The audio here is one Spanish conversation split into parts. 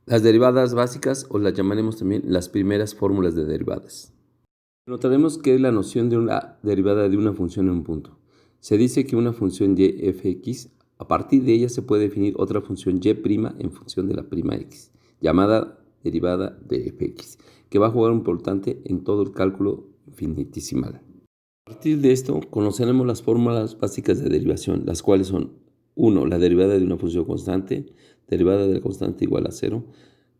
Las derivadas básicas, o las llamaremos también las primeras fórmulas de derivadas. Notaremos que es la noción de una derivada de una función en un punto. Se dice que una función y fx, a partir de ella se puede definir otra función y' en función de la prima x, llamada derivada de fx, que va a jugar un importante en todo el cálculo infinitesimal. A partir de esto, conoceremos las fórmulas básicas de derivación, las cuales son 1. La derivada de una función constante, derivada de la constante igual a 0.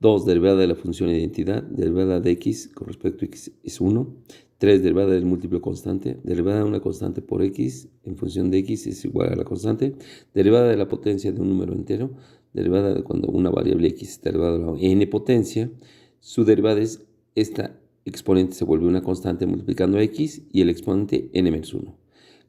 2. Derivada de la función identidad, derivada de x con respecto a x es 1. 3. Derivada del múltiplo constante, derivada de una constante por x en función de x es igual a la constante, derivada de la potencia de un número entero, derivada de cuando una variable x está elevada a la n potencia, su derivada es esta exponente se vuelve una constante multiplicando x y el exponente n-1.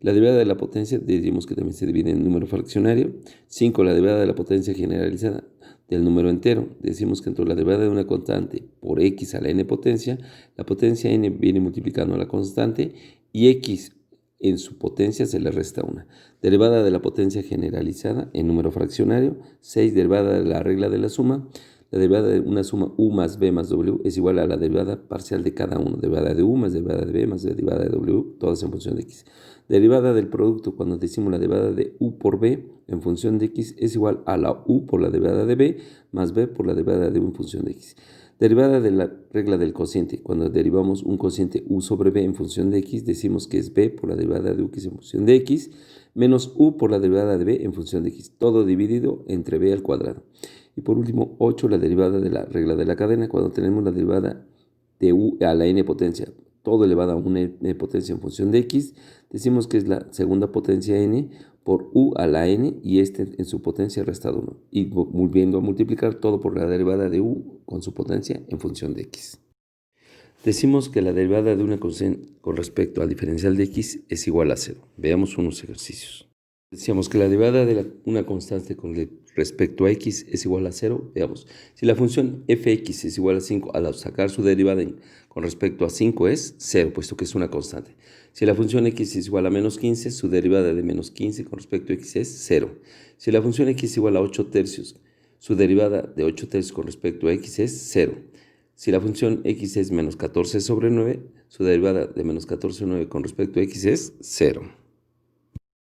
La derivada de la potencia decimos que también se divide en número fraccionario. 5. La derivada de la potencia generalizada del número entero. Decimos que entre la derivada de una constante por x a la n potencia, la potencia n viene multiplicando a la constante y x en su potencia se le resta 1. Derivada de la potencia generalizada en número fraccionario. 6. Derivada de la regla de la suma. La derivada de una suma u más b más w es igual a la derivada parcial de cada uno. Derivada de u más derivada de b más derivada de w, todas en función de x. Derivada del producto, cuando decimos la derivada de u por b en función de x es igual a la u por la derivada de b más b por la derivada de u en función de x. Derivada de la regla del cociente. Cuando derivamos un cociente u sobre b en función de x, decimos que es b por la derivada de x en función de x menos u por la derivada de b en función de x, todo dividido entre b al cuadrado. Y por último, 8, la derivada de la regla de la cadena. Cuando tenemos la derivada de u a la n potencia, todo elevado a una n potencia en función de x, decimos que es la segunda potencia n por u a la n y este en su potencia restado 1. Y volviendo a multiplicar todo por la derivada de u con su potencia en función de x. Decimos que la derivada de una constante con respecto al diferencial de x es igual a 0. Veamos unos ejercicios. Decíamos que la derivada de una constante con respecto a x es igual a 0. Veamos, si la función fx es igual a 5, al sacar su derivada con respecto a 5 es 0, puesto que es una constante. Si la función x es igual a menos 15, su derivada de menos 15 con respecto a x es 0. Si la función x es igual a 8 tercios, su derivada de 8 tercios con respecto a x es 0. Si la función x es menos 14 sobre 9, su derivada de menos 14 sobre 9 con respecto a x es 0.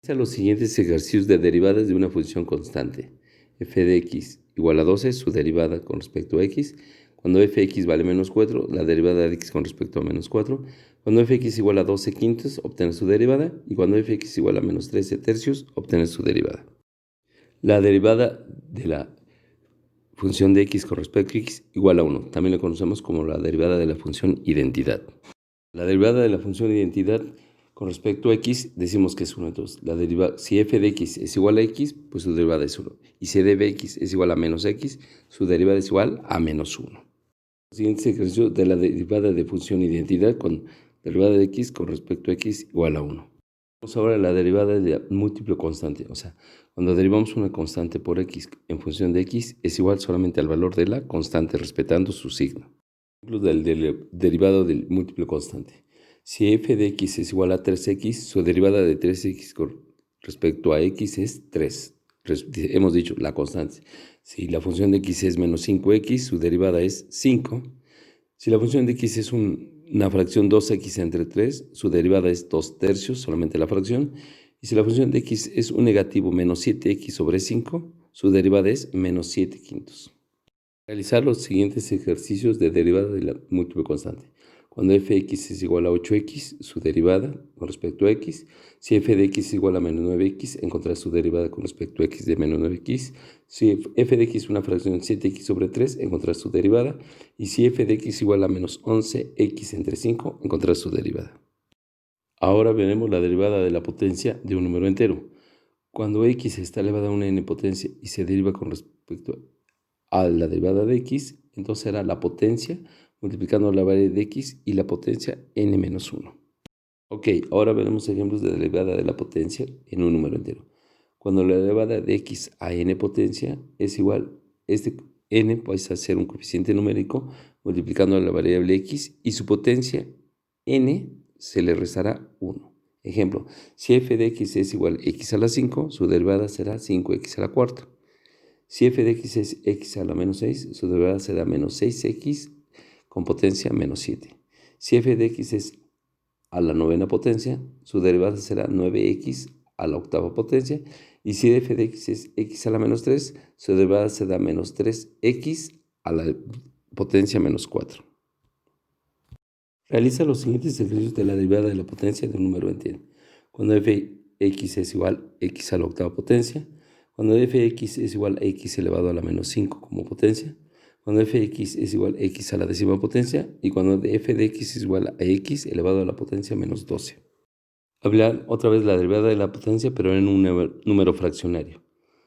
Los siguientes ejercicios de derivadas de una función constante. F de x igual a 12, su derivada con respecto a x. Cuando fx vale menos 4, la derivada de x con respecto a menos 4. Cuando fx igual a 12 quintos, obtener su derivada. Y cuando fx igual a menos 13 tercios, obtener su derivada. La derivada de la función de x con respecto a x igual a 1. También lo conocemos como la derivada de la función identidad. La derivada de la función identidad con respecto a x decimos que es 1. Entonces, si f de x es igual a x, pues su derivada es 1. Y si d de x es igual a menos x, su derivada es igual a menos 1. El siguiente ejercicio de la derivada de función identidad con derivada de x con respecto a x igual a 1. Vamos ahora a la derivada de múltiplo constante. O sea, cuando derivamos una constante por x en función de x es igual solamente al valor de la constante respetando su signo. Ejemplo del derivado del múltiplo constante. Si f de x es igual a 3x, su derivada de 3x con respecto a x es 3. Hemos dicho la constante. Si la función de x es menos 5x, su derivada es 5. Si la función de x es una fracción 2x entre 3, su derivada es 2 tercios, solamente la fracción. Y si la función de x es un negativo menos 7x sobre 5, su derivada es menos 7 quintos. Realizar los siguientes ejercicios de derivada de la múltiple constante. Cuando fx es igual a 8x, su derivada con respecto a x. Si f de x es igual a menos 9x, encontrar su derivada con respecto a x de menos 9x. Si f de x es una fracción 7x sobre 3, encontrar su derivada. Y si f de x es igual a menos 11x entre 5, encontrar su derivada. Ahora veremos la derivada de la potencia de un número entero. Cuando x está elevada a una n potencia y se deriva con respecto a la derivada de x, entonces será la potencia multiplicando la variable de x y la potencia n-1. Ok, ahora veremos ejemplos de derivada de la potencia en un número entero. Cuando la derivada de x a n potencia es igual, este n pasa a ser un coeficiente numérico multiplicando la variable x y su potencia n se le restará 1. Ejemplo, si f de x es igual a x a la 5, su derivada será 5x a la cuarta. Si f de x es x a la menos 6, su derivada será menos 6x con potencia menos 7. Si f de x es a la novena potencia, su derivada será 9x a la octava potencia. Y si f de x es x a la menos 3, su derivada será menos 3x a la potencia menos 4. Realiza los siguientes ejercicios de la derivada de la potencia de un número entero. Cuando f(x) es igual a x a la octava potencia, cuando f(x) es igual a x elevado a la menos 5 como potencia, cuando f(x) es igual a x a la décima potencia y cuando f de x es igual a x elevado a la potencia menos 12. Hablar otra vez la derivada de la potencia, pero en un número fraccionario.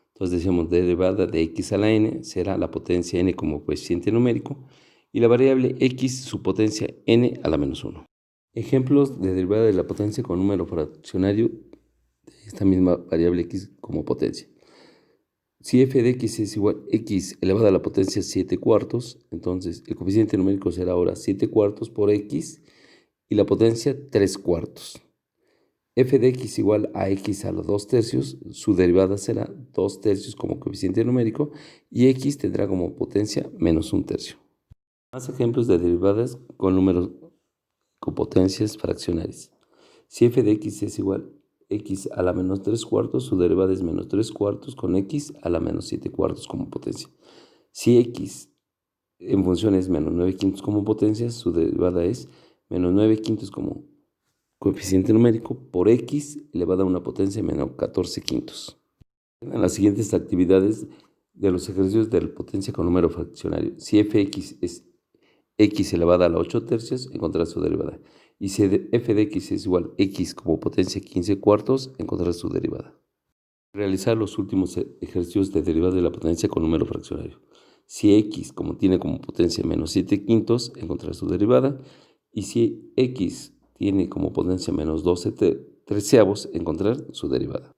Entonces decíamos, derivada de x a la n será la potencia n como coeficiente numérico y la variable x su potencia n a la menos 1. Ejemplos de derivada de la potencia con número fraccionario de esta misma variable x como potencia. Si f de x es igual a x elevado a la potencia 7 cuartos, entonces el coeficiente numérico será ahora 7 cuartos por x y la potencia 3 cuartos. F de x igual a x a los 2 tercios, su derivada será 2 tercios como coeficiente numérico y x tendrá como potencia menos 1 tercio. Más ejemplos de derivadas con números con potencias fraccionarias. Si f de x es igual a x a la menos 3 cuartos, su derivada es menos 3 cuartos con x a la menos 7 cuartos como potencia. Si x en función es menos 9 quintos como potencia, su derivada es menos 9 quintos como coeficiente numérico por x elevado a una potencia menos 14 quintos. En las siguientes actividades de los ejercicios de la potencia con número fraccionario. Si fx es x elevada a la 8 tercios, encontrar su derivada. Y si f de x es igual a x como potencia 15 cuartos, encontrar su derivada. Realizar los últimos ejercicios de derivada de la potencia con número fraccionario. Si x tiene como potencia menos 7 quintos, encontrar su derivada. Y si x tiene como potencia menos 12 treceavos, encontrar su derivada.